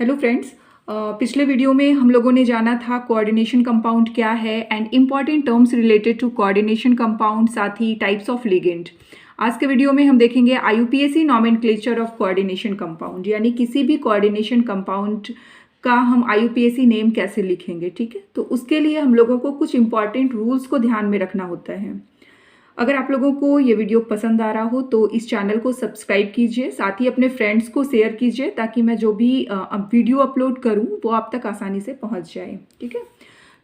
Hello friends, पिछले video में हम लोगों ने जाना था कोऑर्डिनेशन कंपाउंड क्या है and important terms related to coordination compound, साथ ही टाइप्स ऑफ लिगेंड। आज के वीडियो में हम देखेंगे IUPAC nomenclature of coordination compound, यानी किसी भी कोऑर्डिनेशन कंपाउंड का हम IUPAC नेम कैसे लिखेंगे। ठीक है, तो उसके लिए हम लोगों को कुछ इंपॉर्टेंट रूल्स को ध्यान में रखना होता है। अगर आप लोगों को ये वीडियो पसंद आ रहा हो तो इस चैनल को सब्सक्राइब कीजिए, साथ ही अपने फ्रेंड्स को शेयर कीजिए ताकि मैं जो भी वीडियो अपलोड करूं वो आप तक आसानी से पहुंच जाए। ठीक है,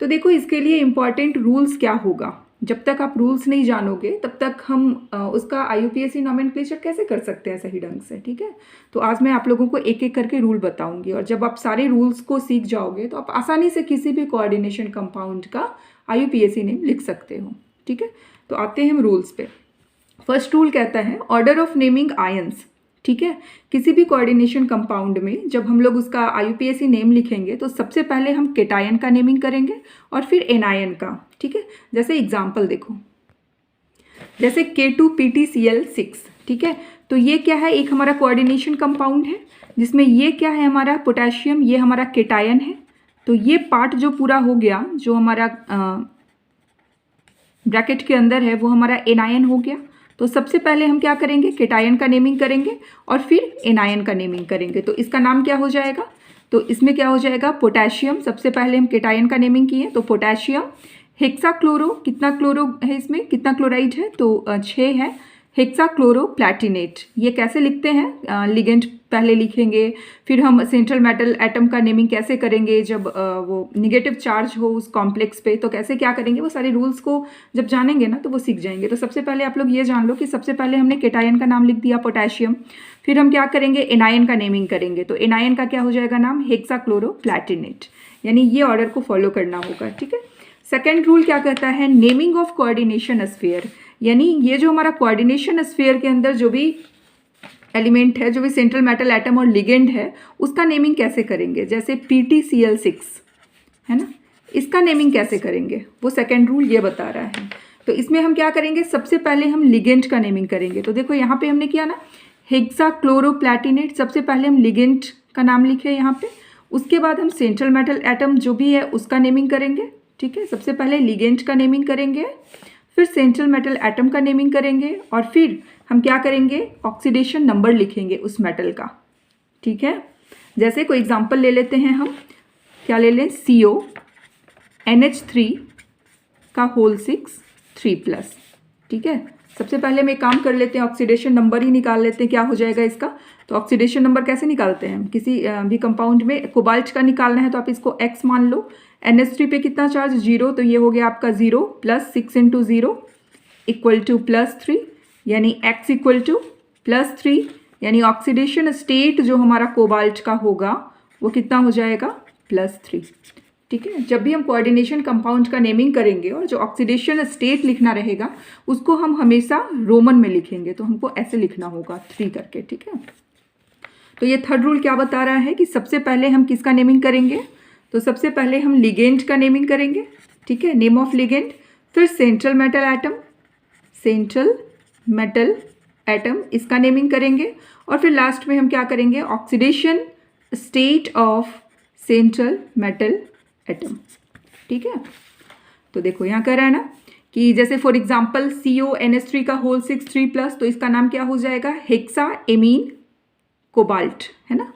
तो देखो इसके लिए इम्पॉर्टेंट रूल्स क्या होगा। जब तक आप रूल्स नहीं जानोगे तब तक हम उसका IUPAC नॉमेनक्लेचर कैसे कर सकते हैं सही ढंग से। ठीक है, तो आज मैं आप लोगों को एक एक करके रूल बताऊंगी और जब आप सारे रूल्स को सीख जाओगे तो आप आसानी से किसी भी कोऑर्डिनेशन कंपाउंड का IUPAC नेम लिख सकते हो। ठीक है, तो आते हैं हम रूल्स पे। फर्स्ट रूल कहता है ऑर्डर ऑफ नेमिंग आयंस। ठीक है, किसी भी कोऑर्डिनेशन कंपाउंड में जब हम लोग उसका IUPAC नेम लिखेंगे तो सबसे पहले हम केटायन का नेमिंग करेंगे और फिर एनायन का। ठीक है, जैसे एग्जांपल देखो, जैसे K2PtCl6। ठीक है, तो ये क्या है, एक हमारा कोऑर्डिनेशन कंपाउंड है जिसमें ये क्या है, हमारा पोटेशियम, ये हमारा केटायन है। तो ये पार्ट जो पूरा हो गया, जो हमारा ब्रैकेट के अंदर है, वो हमारा एनायन हो गया। तो सबसे पहले हम क्या करेंगे, केटायन का नेमिंग करेंगे और फिर एनायन का नेमिंग करेंगे। तो इसका नाम क्या हो जाएगा, तो इसमें क्या हो जाएगा, पोटेशियम। सबसे पहले हम केटायन का नेमिंग किए तो पोटेशियम। हेक्साक्लोरो, कितना क्लोरो है इसमें, कितना क्लोराइड है, तो 6 है। हेक्साक्लोरोप्लैटिनेट, ये कैसे लिखते हैं, लिगेंड पहले लिखेंगे, फिर हम सेंट्रल मेटल एटम का नेमिंग कैसे करेंगे जब वो निगेटिव चार्ज हो उस कॉम्प्लेक्स पे, तो कैसे क्या करेंगे, वो सारे रूल्स को जब जानेंगे ना तो वो सीख जाएंगे। तो सबसे पहले आप लोग ये जान लो कि सबसे पहले हमने केटायन का नाम लिख दिया पोटेशियम, फिर हम क्या करेंगे, एनायन का नेमिंग करेंगे। तो एनायन का क्या हो जाएगा नाम, हेक्साक्लोरोप्लैटिनेट, यानी ये ऑर्डर को फॉलो करना होगा। ठीक है, सेकेंड रूल क्या कहता है, नेमिंग ऑफ कोऑर्डिनेशन स्फीयर, यानी ये जो हमारा कोऑर्डिनेशन स्फीयर के अंदर जो भी एलिमेंट है, जो भी सेंट्रल मेटल एटम और लिगेंड है, उसका नेमिंग कैसे करेंगे। जैसे PtCl6 है ना, इसका नेमिंग कैसे करेंगे, वो सेकेंड रूल ये बता रहा है। तो इसमें हम क्या करेंगे, सबसे पहले हम लिगेंड का नेमिंग करेंगे। तो देखो यहाँ पे हमने किया ना, हेक्साक्लोरोप्लैटिनेट, सबसे पहले हम लिगेंड का नाम लिखे यहाँ पे, उसके बाद हम सेंट्रल मेटल एटम जो भी है उसका नेमिंग करेंगे। ठीक है, सबसे पहले लिगेंड का नेमिंग करेंगे, फिर सेंट्रल मेटल एटम का नेमिंग करेंगे और फिर हम क्या करेंगे, ऑक्सीडेशन नंबर लिखेंगे उस मेटल का। ठीक है, जैसे कोई एग्जांपल ले लेते हैं हम, क्या ले लें, CONH3 का होल 6 3+। ठीक है, सबसे पहले हम एक काम कर लेते हैं, ऑक्सीडेशन नंबर ही निकाल लेते हैं, क्या हो जाएगा इसका। तो ऑक्सीडेशन नंबर कैसे निकालते हैं, किसी भी कंपाउंड में कोबाल्ट का निकालना है तो आप इसको X मान लो। NH3 पे कितना चार्ज, 0, तो ये हो गया आपका 0 + 6 × 0 = +3, यानी X = +3, यानी ऑक्सीडेशन स्टेट जो हमारा कोबाल्ट का होगा वो कितना हो जाएगा, +3। ठीक है, जब भी हम कोऑर्डिनेशन कंपाउंड का नेमिंग करेंगे और जो ऑक्सीडेशन स्टेट लिखना रहेगा उसको हम हमेशा रोमन में लिखेंगे, तो हमको ऐसे लिखना होगा 3 करके। ठीक है, तो ये थर्ड रूल क्या बता रहा है कि सबसे पहले हम किसका नेमिंग करेंगे, तो सबसे पहले हम लिगेंड का नेमिंग करेंगे। ठीक है, नेम ऑफ लिगेंड, फिर सेंट्रल मेटल एटम इसका नेमिंग करेंगे और फिर लास्ट में हम क्या करेंगे, oxidation state of central metal atom. ठीक है, तो देखो यहाँ कह रहा है ना कि जैसे फॉर एग्जांपल CONH3 का होल 6 3+, तो इसका नाम क्या हो जाएगा, हेक्साएमीन कोबाल्ट, है ना।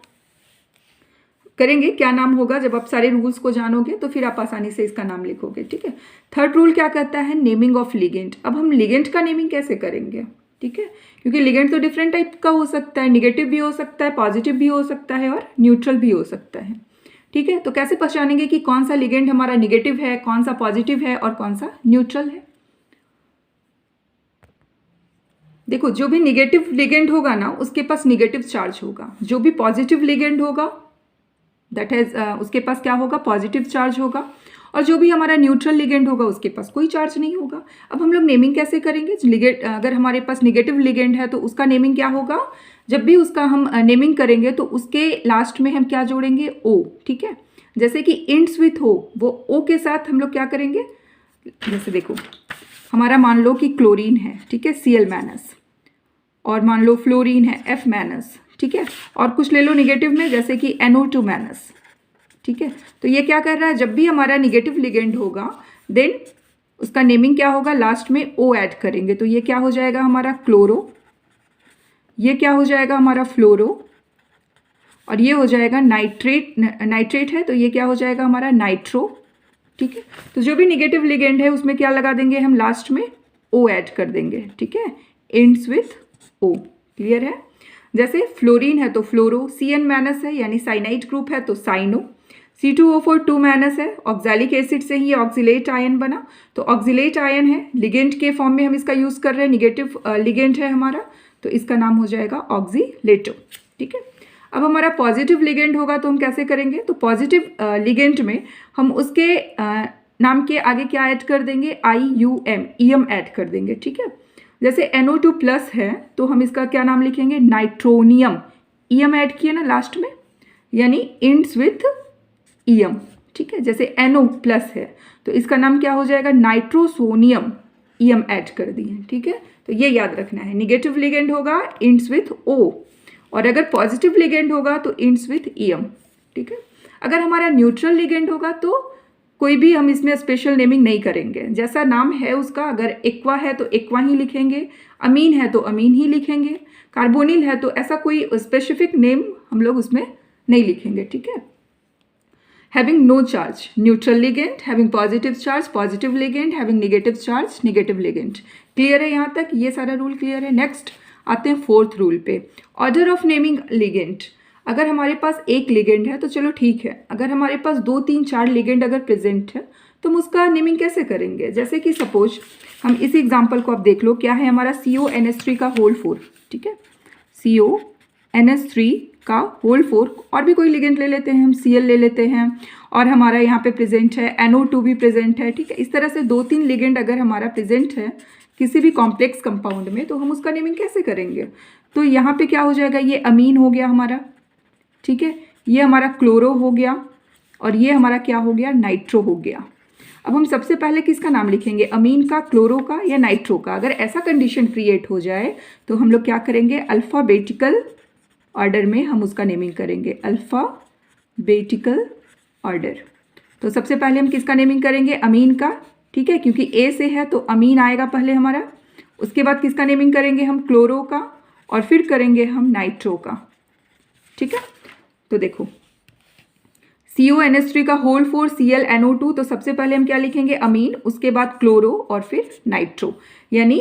करेंगे क्या नाम होगा, जब आप सारे रूल्स को जानोगे तो फिर आप आसानी से इसका नाम लिखोगे। ठीक है, थर्ड रूल क्या कहता है, नेमिंग ऑफ लिगेंड। अब हम लिगेंड का नेमिंग कैसे करेंगे। ठीक है, क्योंकि लिगेंड तो डिफरेंट टाइप का हो सकता है, निगेटिव भी हो सकता है, पॉजिटिव भी हो सकता है और न्यूट्रल भी हो सकता है। ठीक है, तो कैसे पहचानेंगे कि कौन सा लिगेंड हमारा निगेटिव है, कौन सा पॉजिटिव है और कौन सा न्यूट्रल है। देखो, जो भी निगेटिव लिगेंड होगा ना उसके पास निगेटिव चार्ज होगा, जो भी पॉजिटिव लिगेंड होगा दैट इज उसके पास क्या होगा, पॉजिटिव चार्ज होगा, और जो भी हमारा न्यूट्रल लिगेंड होगा उसके पास कोई चार्ज नहीं होगा। अब हम लोग नेमिंग कैसे करेंगे, अगर हमारे पास निगेटिव लिगेंड है तो उसका नेमिंग क्या होगा, जब भी उसका हम नेमिंग करेंगे तो उसके लास्ट में हम क्या जोड़ेंगे, O। ठीक है, जैसे कि इंट्स विथ O, वो O के साथ हम लोग क्या करेंगे, जैसे देखो हमारा मान लो कि क्लोरीन है, ठीक है, Cl-, और मान लो फ्लोरीन है, F-। ठीक है। और कुछ ले लो निगेटिव में, जैसे कि NO2-। ठीक है, तो ये क्या कर रहा है, जब भी हमारा निगेटिव लिगेंड होगा देन उसका नेमिंग क्या होगा, लास्ट में O ऐड करेंगे, तो ये क्या हो जाएगा हमारा क्लोरो, ये क्या हो जाएगा हमारा फ्लोरो, और ये हो जाएगा नाइट्रेट है तो ये क्या हो जाएगा हमारा नाइट्रो। ठीक है, तो जो भी निगेटिव लिगेंड है उसमें क्या लगा देंगे हम, लास्ट में O ऐड कर देंगे। ठीक है, एंड्स विथ O। क्लियर है। जैसे फ्लोरीन है तो फ्लोरो, CN- है यानी साइनाइड ग्रुप है तो साइनो, C2O4 2- है, ऑक्जेलिक एसिड से ही ये ऑक्जिलेट आयन बना, तो ऑक्जिलेट आयन है, लिगेंड के फॉर्म में हम इसका यूज कर रहे हैं, निगेटिव लिगेंड है हमारा, तो इसका नाम हो जाएगा ऑक्जिलेटो। ठीक है, अब हमारा पॉजिटिव लिगेंड होगा तो हम कैसे करेंगे, तो पॉजिटिव लिगेंड में हम उसके नाम के आगे क्या ऐड कर देंगे, IUM, EM ऐड कर देंगे। ठीक है, जैसे NO2+ है तो हम इसका क्या नाम लिखेंगे, नाइट्रोनियम, EM ऐड किए ना लास्ट में, यानी इंड्स विथ EM। ठीक है, जैसे NO+ है तो इसका नाम क्या हो जाएगा, नाइट्रोसोनियम, EM ऐड कर दिए। ठीक है, तो ये याद रखना है, निगेटिव लिगेंड होगा इंड्स विथ O, और अगर पॉजिटिव लिगेंड होगा तो इंड्स विथ EM। ठीक है, अगर हमारा न्यूट्रल लिगेंड होगा तो कोई भी हम इसमें स्पेशल नेमिंग नहीं करेंगे, जैसा नाम है उसका, अगर एक्वा है तो एक्वा ही लिखेंगे, अमीन है तो अमीन ही लिखेंगे, कार्बोनिल है तो ऐसा कोई स्पेसिफिक नेम हम लोग उसमें नहीं लिखेंगे। ठीक है, having no charge neutral ligand, having positive charge positive ligand, having negative charge negative ligand. Clear है यहाँ तक, ये सारा रूल क्लियर है। नेक्स्ट आते हैं फोर्थ रूल पे, ऑर्डर ऑफ नेमिंग लिगेंड। अगर हमारे पास एक लिगेंड है तो चलो ठीक है, अगर हमारे पास 2, 3, 4 लिगेंड अगर प्रेजेंट है तो हम उसका नेमिंग कैसे करेंगे, जैसे कि सपोज हम इसी एग्जांपल को आप देख लो, क्या है हमारा CONH3 का होल 4। ठीक है, CONH3 का होल 4, और भी कोई लिगेंड ले लेते हैं हम, Cl ले लेते हैं, और हमारा यहाँ पे प्रेजेंट है NO2 भी प्रेजेंट है। ठीक है, इस तरह से 2, 3 लिगेंड अगर हमारा प्रेजेंट है किसी भी कॉम्प्लेक्स कंपाउंड में तो हम उसका नेमिंग कैसे करेंगे, तो यहाँ पे क्या हो जाएगा, ये अमीन हो गया हमारा। ठीक है, ये हमारा क्लोरो हो गया, और ये हमारा क्या हो गया, नाइट्रो हो गया। अब हम सबसे पहले किसका नाम लिखेंगे, अमीन का, क्लोरो का या नाइट्रो का। अगर ऐसा कंडीशन क्रिएट हो जाए तो हम लोग क्या करेंगे, अल्फ़ाबेटिकल ऑर्डर में हम उसका नेमिंग करेंगे, अल्फ़ाबेटिकल ऑर्डर। तो सबसे पहले हम किसका नेमिंग करेंगे, अमीन का। ठीक है, क्योंकि A से है तो अमीन आएगा पहले हमारा, उसके बाद किसका नेमिंग करेंगे हम, क्लोरो का, और फिर करेंगे हम नाइट्रो का। ठीक है, तो देखो CONH3 का होल 4 ClNO2, तो सबसे पहले हम क्या लिखेंगे, अमीन, उसके बाद क्लोरो और फिर नाइट्रो। यानी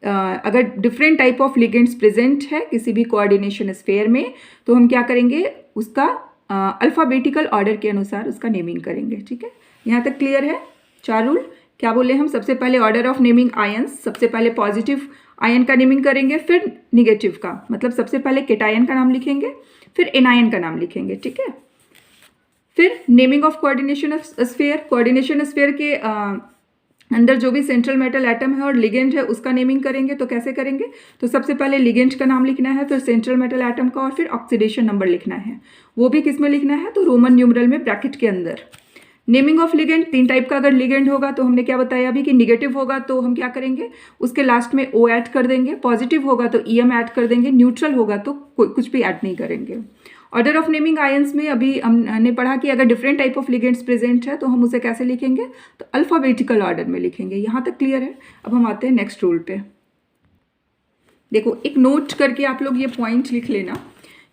अगर different type of ligands present है किसी भी कोऑर्डिनेशन स्फेयर में तो हम क्या करेंगे, उसका अल्फ़ाबेटिकल ऑर्डर के अनुसार उसका नेमिंग करेंगे। ठीक है, यहाँ तक क्लियर है। 4 रूल क्या बोले हम, सबसे पहले ऑर्डर ऑफ नेमिंग आयंस, सबसे पहले पॉजिटिव आयन का नेमिंग करेंगे, फिर निगेटिव का, मतलब सबसे पहले केटायन का नाम लिखेंगे, फिर एनायन का नाम लिखेंगे। ठीक है, फिर naming of coordination sphere, coordination sphere के अंदर जो भी सेंट्रल मेटल एटम है और लिगेंड है उसका नेमिंग करेंगे। तो कैसे करेंगे, तो सबसे पहले लिगेंड का नाम लिखना है, फिर सेंट्रल मेटल एटम का, और फिर ऑक्सीडेशन नंबर लिखना है। वो भी किस में लिखना है, तो रोमन न्यूमरल में, ब्रैकेट के अंदर। नेमिंग ऑफ लिगेंड, 3 टाइप का अगर लिगेंड होगा तो हमने क्या बताया अभी कि निगेटिव होगा तो हम क्या करेंगे, उसके लास्ट में O ऐड कर देंगे, पॉजिटिव होगा तो EM ऐड कर देंगे, न्यूट्रल होगा तो कुछ भी ऐड नहीं करेंगे। ऑर्डर ऑफ नेमिंग आयंस में अभी हमने पढ़ा कि अगर different type of ligands present है तो हम उसे कैसे लिखेंगे, तो अल्फ़ाबेटिकल ऑर्डर में लिखेंगे। यहाँ तक क्लियर है। अब हम आते हैं नेक्स्ट रूल पे। देखो एक नोट करके आप लोग ये पॉइंट लिख लेना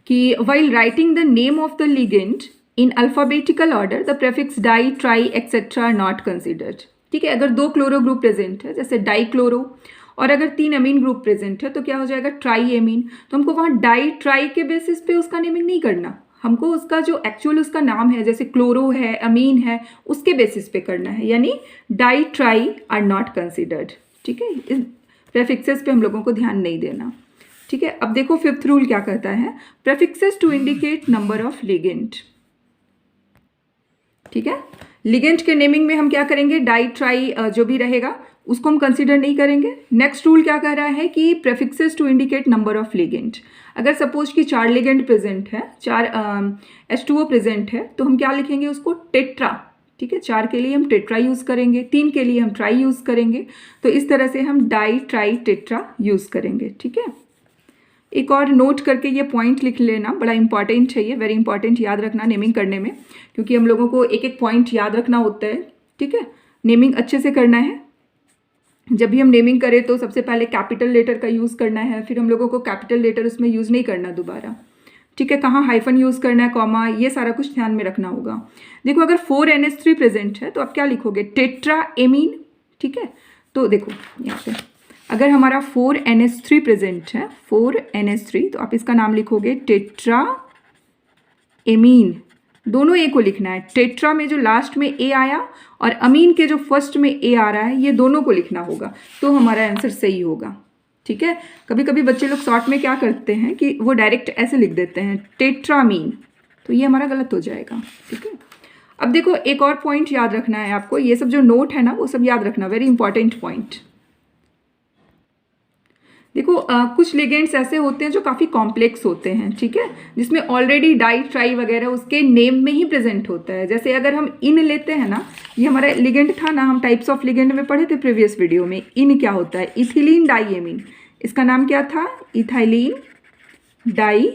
कि while writing the name of the ligand in alphabetical order the prefix di, tri etcetera are not considered. ठीक है, अगर 2 क्लोरो ग्रुप प्रेजेंट है जैसे डाई क्लोरो, और अगर 3 अमीन ग्रुप प्रेजेंट है तो क्या हो जाएगा, ट्राई अमीन। तो हमको वहाँ डाई ट्राई के बेसिस पे उसका नेमिंग नहीं करना, हमको उसका जो एक्चुअल उसका नाम है, जैसे क्लोरो है, अमीन है, उसके बेसिस पे करना है, यानी di tri are not considered. ठीक है, इस प्रेफिक्सेस पे हम लोगों को ध्यान नहीं देना। ठीक है, अब देखो 5th रूल क्या कहता है, prefixes to indicate number of ligand. ठीक है, लिगेंड के नेमिंग में हम क्या करेंगे, डाई ट्राई जो भी रहेगा उसको हम कंसीडर नहीं करेंगे। नेक्स्ट रूल क्या कह रहा है कि prefixes to indicate number of ligand. अगर सपोज कि 4 लिगेंड प्रेजेंट है, 4 H2O प्रेजेंट है तो हम क्या लिखेंगे उसको, टेट्रा। ठीक है, 4 के लिए हम टेट्रा यूज़ करेंगे, 3 के लिए हम ट्राई यूज़ करेंगे। तो इस तरह से हम डाई ट्राई टेट्रा यूज़ करेंगे। ठीक है, एक और नोट करके ये पॉइंट लिख लेना, बड़ा इंपॉर्टेंट है ये, वेरी इंपॉर्टेंट, याद रखना नेमिंग करने में, क्योंकि हम लोगों को एक एक पॉइंट याद रखना होता है, ठीक है। नेमिंग अच्छे से करना है। जब भी हम नेमिंग करें तो सबसे पहले कैपिटल लेटर का यूज़ करना है, फिर हम लोगों को कैपिटल लेटर उसमें यूज़ नहीं करना दोबारा, ठीक है। कहाँ हाइफन यूज़ करना है, कॉमा, ये सारा कुछ ध्यान में रखना होगा। देखो अगर 4NH3 प्रेजेंट है तो आप क्या लिखोगे, टेट्रा एमीन, ठीक है। तो देखो यहाँ पे अगर हमारा 4NH3 प्रेजेंट है, 4NH3, तो आप इसका नाम लिखोगे टेट्रा एमीन। दोनों ए को लिखना है, टेट्रा में जो लास्ट में ए आया और अमीन के जो फर्स्ट में ए आ रहा है, ये दोनों को लिखना होगा, तो हमारा आंसर सही होगा, ठीक है। कभी कभी बच्चे लोग शॉर्ट में क्या करते हैं कि वो डायरेक्ट ऐसे लिख देते हैं टेट्रामीन, तो ये हमारा गलत हो जाएगा, ठीक है। अब देखो एक और पॉइंट याद रखना है आपको, ये सब जो नोट है ना वो सब याद रखना, वेरी इंपॉर्टेंट पॉइंट। देखो कुछ लिगेंड्स ऐसे होते हैं जो काफ़ी कॉम्प्लेक्स होते हैं, ठीक है, जिसमें ऑलरेडी डाई ट्राई वगैरह उसके नेम में ही प्रेजेंट होता है। जैसे अगर हम इन लेते हैं ना, ये हमारा लिगेंड था ना, हम टाइप्स ऑफ लिगेंड में पढ़े थे प्रीवियस वीडियो में। इन क्या होता है, इथिलीन डाई एमीन, इसका नाम क्या था, इथाइलीन डाई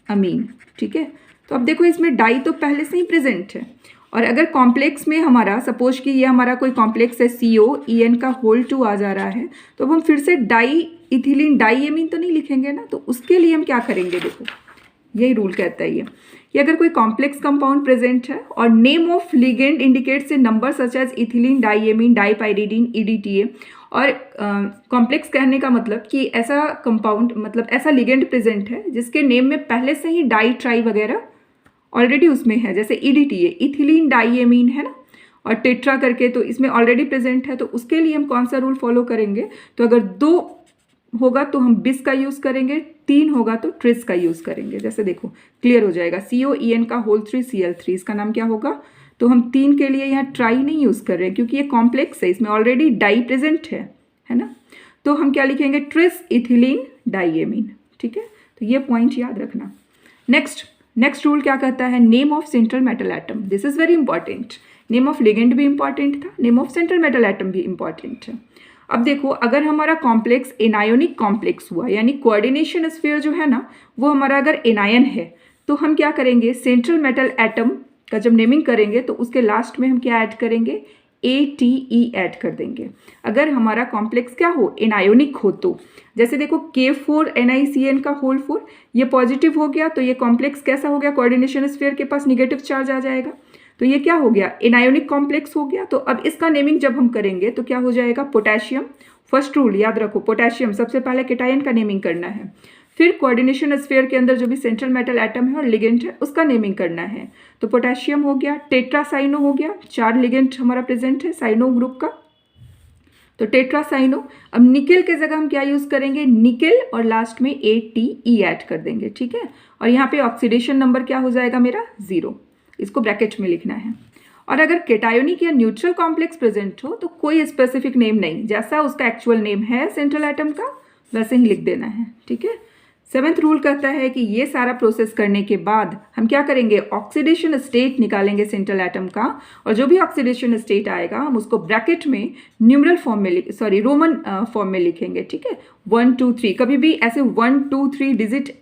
अमीन, ठीक है। तो अब देखो इसमें डाई तो पहले से ही प्रेजेंट है, और अगर कॉम्प्लेक्स में हमारा सपोज कि ये हमारा कोई कॉम्प्लेक्स है COEN का होल 2 आ जा रहा है, तो अब हम फिर से डाई इथिलीन डाई एमीन तो नहीं लिखेंगे ना, तो उसके लिए हम क्या करेंगे, देखो यही रूल कहता है ये कि अगर कोई कॉम्प्लेक्स कंपाउंड प्रेजेंट है और name of ligand indicates a number such as ethylene diamine dipyridine EDTA, और कॉम्प्लेक्स कहने का मतलब कि ऐसा कंपाउंड मतलब ऐसा लिगेंड प्रेजेंट है जिसके नेम में पहले से ही डाई ट्राई वगैरह ऑलरेडी उसमें है, जैसे EDTA इथिलीन डाई एमीन है ना, और टेट्रा करके तो इसमें ऑलरेडी प्रेजेंट है, तो उसके लिए हम कौन सा रूल फॉलो करेंगे, तो अगर 2 होगा तो हम बिस का यूज़ करेंगे, 3 होगा तो ट्रिस का यूज़ करेंगे। जैसे देखो क्लियर हो जाएगा, COEN का होल 3 Cl3, इसका नाम क्या होगा, तो हम 3 के लिए यहाँ ट्राई नहीं यूज़ कर रहे हैं क्योंकि ये कॉम्प्लेक्स है, इसमें ऑलरेडी डाई प्रेजेंट है ना, तो हम क्या लिखेंगे, ट्रिस इथिलीन डाई एमीन, ठीक है। तो ये पॉइंट याद रखना। नेक्स्ट रूल क्या कहता है, name of central metal atom, this is very important. Name of ligand भी इंपॉर्टेंट था, name of central metal atom भी इंपॉर्टेंट है। अब देखो अगर हमारा कॉम्प्लेक्स एनायोनिक कॉम्प्लेक्स हुआ, यानी कोऑर्डिनेशन स्फीयर जो है ना वो हमारा अगर एनायन है, तो हम क्या करेंगे, सेंट्रल मेटल एटम का जब नेमिंग करेंगे तो उसके लास्ट में हम क्या ऐड करेंगे, ATE ऐड कर देंगे। अगर हमारा कॉम्प्लेक्स क्या हो, एनायोनिक हो, तो जैसे देखो K4NiCN का होल 4, ये पॉजिटिव हो गया तो ये कॉम्प्लेक्स कैसा हो गया, कोऑर्डिनेशन स्फीयर के पास निगेटिव चार्ज आ जाएगा, तो ये क्या हो गया, एनायोनिक कॉम्प्लेक्स हो गया। तो अब इसका नेमिंग जब हम करेंगे तो क्या हो जाएगा, पोटेशियम। फर्स्ट रूल याद रखो, पोटेशियम सबसे पहले केटायन का नेमिंग करना है, फिर कोऑर्डिनेशन स्फीयर के अंदर जो भी सेंट्रल मेटल एटम है और लिगेंड है उसका नेमिंग करना है। तो पोटेशियम हो गया, टेट्रासाइनो हो गया, 4 लिगेंड हमारा प्रेजेंट है साइनो ग्रुप का, तो टेट्रासाइनो। अब निकेल के जगह हम क्या यूज़ करेंगे, निकेल, और लास्ट में ATE ऐड कर देंगे, ठीक है। और यहाँ पे ऑक्सीडेशन नंबर क्या हो जाएगा मेरा, 0, इसको ब्रैकेट में लिखना है। और अगर केटायोनिक या न्यूट्रल कॉम्प्लेक्स प्रेजेंट हो तो कोई स्पेसिफिक नेम नहीं, जैसा उसका एक्चुअल नेम है सेंट्रल एटम का वैसे ही लिख देना है, ठीक है। 7th रूल कहता है कि ये सारा प्रोसेस करने के बाद हम क्या करेंगे, ऑक्सीडेशन स्टेट निकालेंगे सेंट्रल एटम का, और जो भी ऑक्सीडेशन स्टेट आएगा हम उसको ब्रैकेट में न्यूमरल फॉर्म में रोमन फॉर्म में लिखेंगे, ठीक है। 1 2 3, कभी भी ऐसे 1 2 3 डिजिट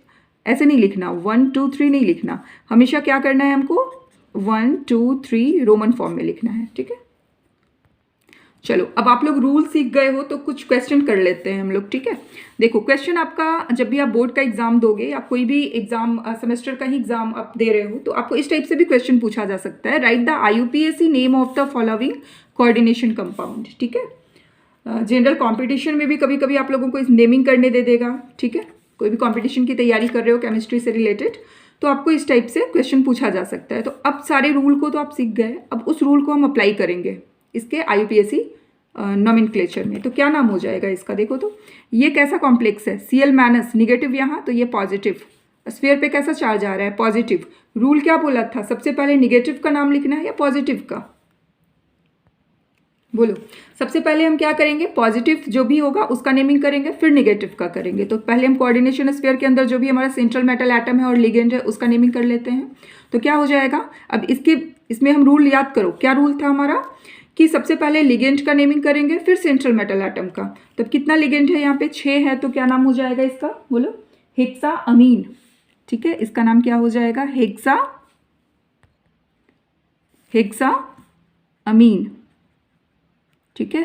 ऐसे नहीं लिखना, 1 2 3 नहीं लिखना, हमेशा क्या करना है हमको, 1 2 3 रोमन फॉर्म में लिखना है, ठीक है। चलो अब आप लोग रूल सीख गए हो तो कुछ क्वेश्चन कर लेते हैं हम लोग, ठीक है। देखो क्वेश्चन आपका जब भी आप बोर्ड का एग्जाम दोगे या कोई भी एग्जाम सेमेस्टर का ही एग्जाम आप दे रहे हो तो आपको इस टाइप से भी क्वेश्चन पूछा जा सकता है, right the IUPAC name of the following coordination compound, ठीक है। जनरल कॉम्पिटिशन में भी कभी कभी आप लोगों को इस नेमिंग करने दे देगा, ठीक है। कोई भी कॉम्पिटिशन की तैयारी कर रहे हो केमिस्ट्री से रिलेटेड तो आपको इस टाइप से क्वेश्चन पूछा जा सकता है। तो अब सारे रूल को तो आप सीख गए, अब उस रूल को हम अप्लाई करेंगे इसके IUPAC नॉमेनक्लेचर में। तो क्या नाम हो जाएगा इसका, देखो तो ये कैसा कॉम्प्लेक्स है, Cl- निगेटिव यहाँ, तो ये पॉजिटिव, स्फीयर पे कैसा चार्ज आ रहा है, पॉजिटिव। रूल क्या बोला था, सबसे पहले निगेटिव का नाम लिखना है या पॉजिटिव का, बोलो। सबसे पहले हम क्या करेंगे, पॉजिटिव जो भी होगा उसका नेमिंग करेंगे, फिर निगेटिव का करेंगे। तो पहले हम कोऑर्डिनेशन स्फीयर के अंदर जो भी हमारा सेंट्रल मेटल एटम है और लिगेंड है उसका नेमिंग कर लेते हैं। तो क्या हो जाएगा, अब इसमें हम रूल याद करो, क्या रूल था हमारा कि सबसे पहले लिगेंड का नेमिंग करेंगे फिर सेंट्रल मेटल एटम का। तो कितना लिगेंड है यहाँ पे, 6 है, तो क्या नाम हो जाएगा इसका, बोलो, हेक्सा अमीन, ठीक है, इसका नाम क्या हो जाएगा, हेक्सा अमीन, ठीक है।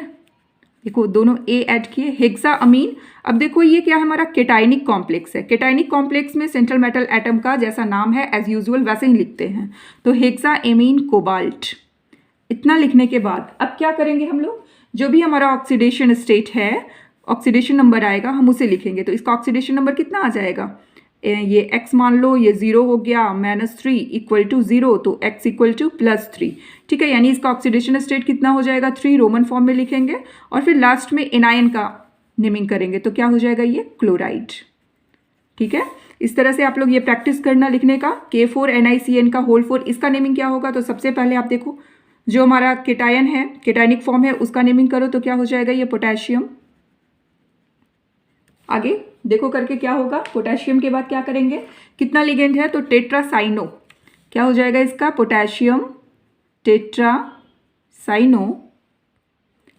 देखो दोनों ए ऐड किए, हेक्सा अमीन। अब देखो ये क्या है, हमारा केटाइनिक कॉम्प्लेक्स है। केटाइनिक कॉम्प्लेक्स में सेंट्रल मेटल एटम का जैसा नाम है एज यूजुअल वैसे ही लिखते हैं, तो हेक्सा एमीन कोबाल्ट। इतना लिखने के बाद अब क्या करेंगे हम लोग, जो भी हमारा ऑक्सीडेशन स्टेट है, ऑक्सीडेशन नंबर आएगा, हम उसे लिखेंगे। तो इसका ऑक्सीडेशन नंबर कितना आ जाएगा, ये x मान लो, ये 0 हो गया, -3 इक्वल टू 0, तो x इक्वल टू +3, ठीक है। यानी इसका ऑक्सीडेशन स्टेट कितना हो जाएगा, 3 रोमन फॉर्म में लिखेंगे और फिर लास्ट में एनायन का नेमिंग करेंगे, तो क्या हो जाएगा, ये क्लोराइड, ठीक है। इस तरह से आप लोग ये प्रैक्टिस करना लिखने का। K4NiCN का होल 4, इसका नेमिंग क्या होगा, तो सबसे पहले आप देखो जो हमारा केटायन है, केटायनिक फॉर्म है, उसका नेमिंग करो, तो क्या हो जाएगा, ये पोटेशियम। आगे देखो करके क्या होगा, पोटेशियम के बाद क्या करेंगे, कितना लिगेंड है, तो टेट्रासाइनो, क्या हो जाएगा इसका, पोटेशियम टेट्रासाइनो।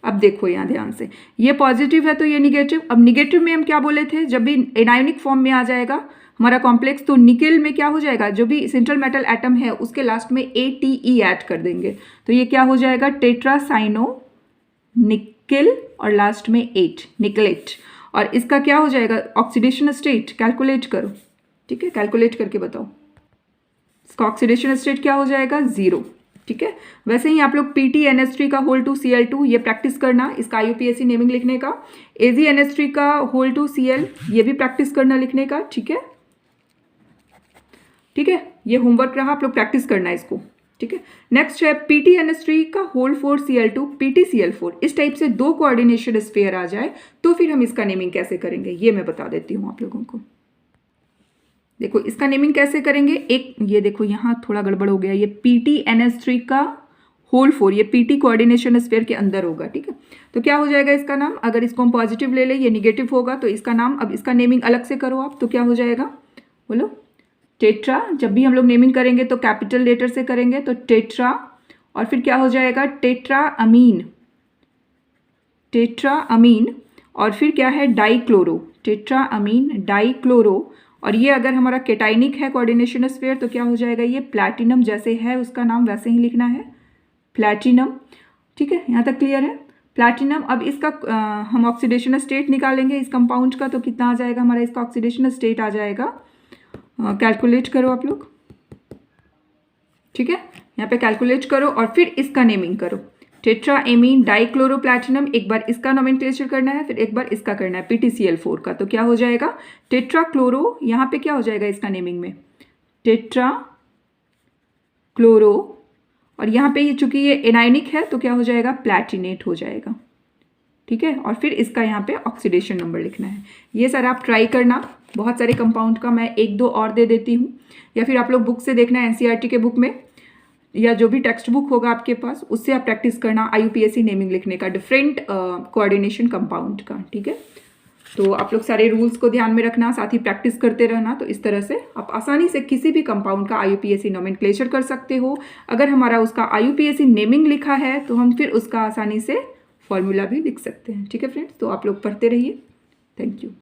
अब देखो यहाँ ध्यान से, ये पॉजिटिव है तो ये निगेटिव। अब निगेटिव में हम क्या बोले थे, जब भी एनायोनिक फॉर्म में आ जाएगा हमारा कॉम्प्लेक्स, तो निकेल में क्या हो जाएगा, जो भी सेंट्रल मेटल एटम है उसके लास्ट में ATE ऐड कर देंगे, तो ये क्या हो जाएगा, टेट्रासाइनो निकेल और लास्ट में 8 निकलेट। और इसका क्या हो जाएगा, ऑक्सीडेशन स्टेट कैलकुलेट करो, ठीक है, कैलकुलेट करके बताओ। इसका ऑक्सीडेशन स्टेट क्या हो जाएगा, 0, ठीक है। वैसे ही आप लोग PTNS3 का होल 2 Cl2 ये प्रैक्टिस करना, इसका IUPAC नेमिंग लिखने का। AgNS3 का होल 2 Cl ये भी प्रैक्टिस करना लिखने का, ठीक है, ठीक है। ये होमवर्क रहा, आप लोग प्रैक्टिस करना है इसको, ठीक है। नेक्स्ट है PTNS3 का होल 4 Cl2 PTCl4। इस टाइप से 2 कोऑर्डिनेशन स्फीयर आ जाए तो फिर हम इसका नेमिंग कैसे करेंगे, ये मैं बता देती हूँ आप लोगों को। देखो इसका नेमिंग कैसे करेंगे, एक ये देखो यहाँ थोड़ा गड़बड़ हो गया, ये PTNS3 का होल 4 ये PT कोऑर्डिनेशन स्फीयर के अंदर होगा, ठीक है। तो क्या हो जाएगा इसका नाम, अगर इसको हम पॉजिटिव ले लें, ये निगेटिव होगा, तो इसका नाम, अब इसका नेमिंग अलग से करो आप, तो क्या हो जाएगा, बोलो, टेट्रा। जब भी हम लोग नेमिंग करेंगे तो कैपिटल लेटर से करेंगे, तो टेट्रा, और फिर क्या हो जाएगा, टेट्रा अमीन, और फिर क्या है, डाइक्लोरो, टेट्रा अमीन डाइक्लोरो। और ये अगर हमारा केटाइनिक है कोऑर्डिनेशन स्फीयर, तो क्या हो जाएगा, ये प्लैटिनम, जैसे है उसका नाम वैसे ही लिखना है, प्लैटिनम, ठीक है। यहाँ तक क्लियर है, प्लैटिनम। अब इसका हम ऑक्सीडेशन स्टेट निकालेंगे इस कंपाउंड का, तो कितना आ जाएगा हमारा, इसका ऑक्सीडेशन स्टेट आ जाएगा, कैलकुलेट करो आप लोग, ठीक है, यहाँ पे कैलकुलेट करो और फिर इसका नेमिंग करो, टेट्रा एमीन डाइक्लोरो प्लैटिनम। एक बार इसका नोमेनक्लेचर करना है, फिर एक बार इसका करना है PTCl4 का, तो क्या हो जाएगा, टेट्रा क्लोरो, यहाँ पे क्या हो जाएगा इसका नेमिंग में, टेट्रा क्लोरो, और यहाँ पे ये चूंकि ये एनायनिक है तो क्या हो जाएगा, प्लैटिनेट हो जाएगा, ठीक है। और फिर इसका यहाँ पे ऑक्सीडेशन नंबर लिखना है। ये सर आप ट्राई करना, बहुत सारे कंपाउंड का मैं 1-2 और दे देती हूँ, या फिर आप लोग बुक से देखना, NCERT के बुक में या जो भी टेक्स्ट बुक होगा आपके पास, उससे आप प्रैक्टिस करना IUPAC नेमिंग लिखने का, डिफरेंट कोऑर्डिनेशन कंपाउंड का, ठीक है। तो आप लोग सारे रूल्स को ध्यान में रखना, साथ ही प्रैक्टिस करते रहना, तो इस तरह से आप आसानी से किसी भी कंपाउंड का IUPAC नोमेनक्लेचर कर सकते हो। अगर हमारा उसका IUPAC नेमिंग लिखा है तो हम फिर उसका आसानी से फॉर्मूला भी लिख सकते हैं, ठीक है फ्रेंड्स। तो आप लोग पढ़ते रहिए, थैंक यू।